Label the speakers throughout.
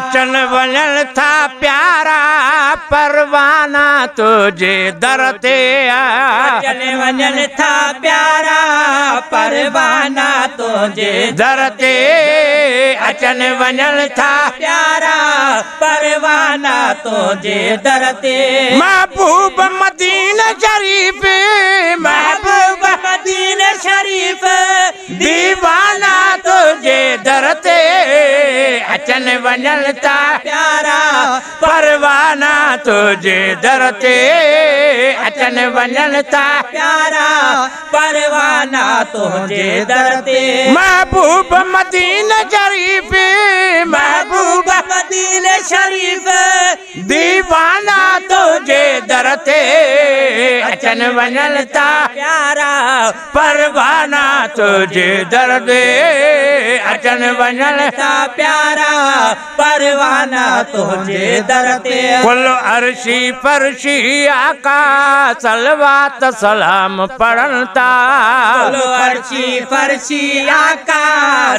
Speaker 1: अचन वञन था प्यारा परवाना तुझे दर ते
Speaker 2: अचन वञन था प्यारा परवाना तुझे
Speaker 1: दर ते अचन वञन था
Speaker 2: प्यारा परवाना तुझे दर ते
Speaker 1: महबूब मदीना शरीफ
Speaker 2: महबूब मदीना शरीफ
Speaker 1: दीवाना तुझे दर ते अचन वञन था
Speaker 2: प्यारा
Speaker 1: परवाना तुझे दर ते अचन वञन था
Speaker 2: प्यारा परवाना तुझे दर ते
Speaker 1: महबूब मदीना शरीफ
Speaker 2: महबूब मदीना शरीफ
Speaker 1: दीवाना तुझे दर ते अचन वञन था
Speaker 2: प्यारा
Speaker 1: परवाना तुझे दर ते अचन वञन
Speaker 2: था प्यारा परवाना तुझे दर ते
Speaker 1: कुल अर्शी फर्शी आका सलवात सलाम पढ़न था
Speaker 2: कुल अर्शी फर्शी आका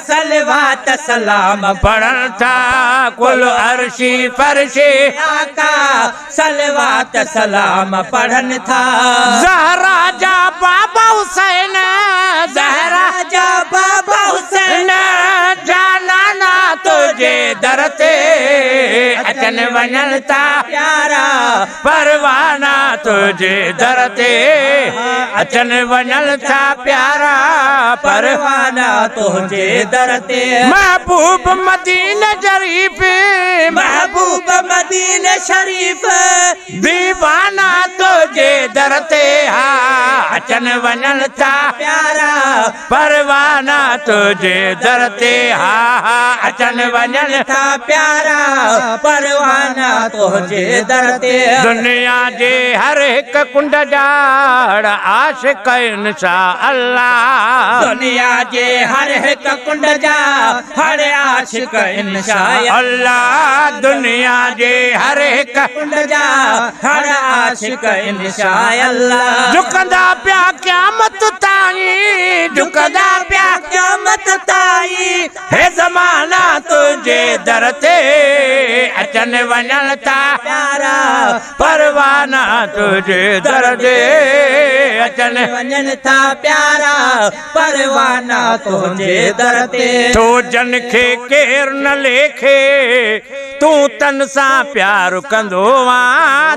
Speaker 2: सलवात सलाम
Speaker 1: पढ़न था कुल अर्शी फर्शी
Speaker 2: आका सलवात सलाम पढ़न था
Speaker 1: ज़हरा जा बाबा हुसैन ज़हरा
Speaker 2: जा बाबा हुसैन
Speaker 1: जाना ना तुझे दर ते अचन वञन था
Speaker 2: प्यारा
Speaker 1: परवाना तुझे दर ते अचन वञन था प्यारा
Speaker 2: परवाना तुझे दर ते
Speaker 1: महबूब मदीना शरीफ
Speaker 2: महबूब मदीना शरीफ
Speaker 1: दीवाना तुझे दर ते अचन वञन था
Speaker 2: प्यारा
Speaker 1: परवाना तुझे दर ते अचन वञन
Speaker 2: था प्यारा परवाना तुझे दर ते
Speaker 1: दुनिया जे हर हिक कुंड जाड़ आशिक इंशा अल्लाह
Speaker 2: दुनिया जे हर हिक कुंड जा हर आशिक इंशा
Speaker 1: अल्लाह दुनिया जे हर हिक
Speaker 2: कुंड जा हर आशिक इंशा अल्लाह
Speaker 1: झुकंदा पिया क़यामत ताईं झुकंदा पिया
Speaker 2: क़यामत ताईं
Speaker 1: हे ज़माना तुझे दर ते अचन वञन था
Speaker 2: प्यारा
Speaker 1: परवाना तुझे दर ते अचन
Speaker 2: वञन था प्यारा परवाना तुझे दर ते
Speaker 1: तो जन खे केर न लेखे तू तन सां प्यार कंदो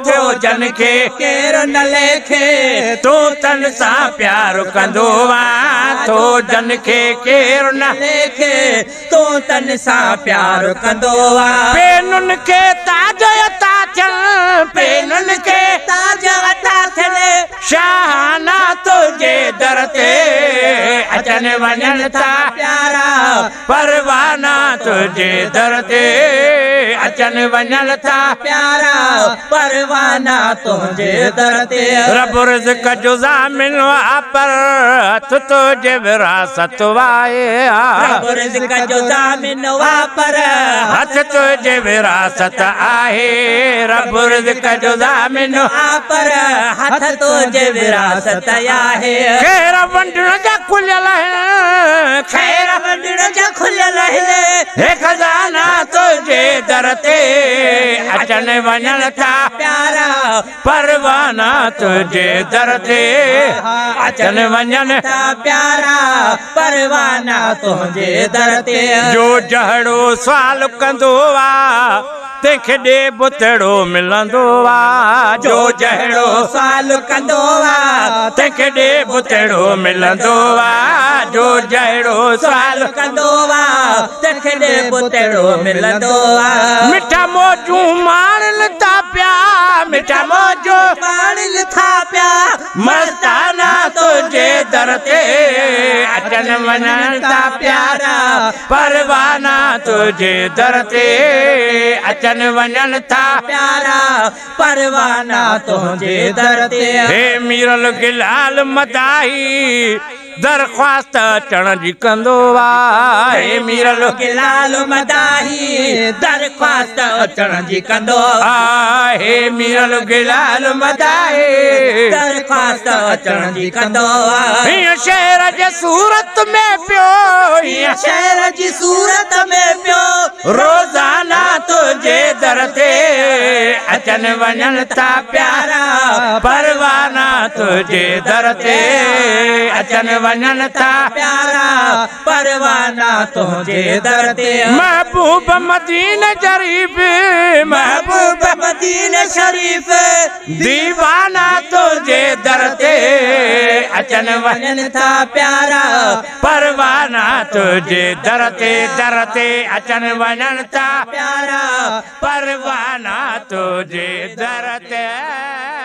Speaker 2: जो जन खे केर न लेखे
Speaker 1: तू तन सां प्यार कंदो तो जन खे केर न
Speaker 2: लेखे तू तन सां प्यार कंदो
Speaker 1: पेनुन खे ताज अता थियल पेनुन खे
Speaker 2: ताज अता थियल
Speaker 1: शाहाना तुझे दर ते अचन वञन था
Speaker 2: प्यारा
Speaker 1: परवाना तुझे दर ते अचन वञन था
Speaker 2: प्यारा परवाना तुझे दर ते
Speaker 1: रब रिज़्क़ जो ज़ामिन पर हथ तुझे विरासत वाए
Speaker 2: रब रिज़्क़ जो ज़ामिन पर
Speaker 1: हथ तुझे विरासत आहे रब रिज़्क़ जो ज़ामिन
Speaker 2: पर हथ तुझे विरासत आहे
Speaker 1: खैर वंडण जा खुलियल आहिनि
Speaker 2: खैर वंडण जा खुलियल आहिनि
Speaker 1: हे खज़ाना तुझे दर ते अचन वञन था
Speaker 2: प्यारा
Speaker 1: परवाना तुझे दर ते अचन वञन
Speaker 2: था प्यारा परवाना तुझे दर ते
Speaker 1: जो जहिड़ो सुवाल कंदो तंहिंखे ॾे बुतड़ो मिलंदो जो जहिड़ो
Speaker 2: सुवाल कंदो
Speaker 1: तंहिंखे ॾे बुतड़ो मिलंदो जो जहिड़ो सुवाल
Speaker 2: कंदो तंहिंखे ॾे बुतड़ो मिलंदो
Speaker 1: मिठा मौजूं माणनि था पिया मिठा मौजूं
Speaker 2: माणनि था पिया
Speaker 1: मस्ताना तुझे दर ते अचन वञन था प्यारा परवाना तुझे दर ते अचन वञन था
Speaker 2: प्यारा परवाना तुझे दर ते
Speaker 1: हे मीरल गिलाल मदाही दरख्वास्त अचण जी कंदो हे मीरल
Speaker 2: गिलाल मदाही दरख्वास्त अचण जी कंदो
Speaker 1: हे मीरल गिलाल मदाही
Speaker 2: दरख्वास्त अचण जी कंदो
Speaker 1: हीअं शहर जे सूरत में पियो
Speaker 2: हीअं शहर जी सूरत में पियो
Speaker 1: रोज़ाना तो तुझे दर ते अचन वञन था प्यारा परवाना तुझे दर ते अचन वञन था
Speaker 2: प्यारा परवाना तुझे दर ते
Speaker 1: महबूब मदीन शरीफ
Speaker 2: महबूब मदीने शरीफ
Speaker 1: दीवाना तुझे दर ते अचन
Speaker 2: वञन था प्यारा
Speaker 1: परवाना तुझे दर ते अचन वञन था
Speaker 2: प्यारा
Speaker 1: परवाना तुझे दर ते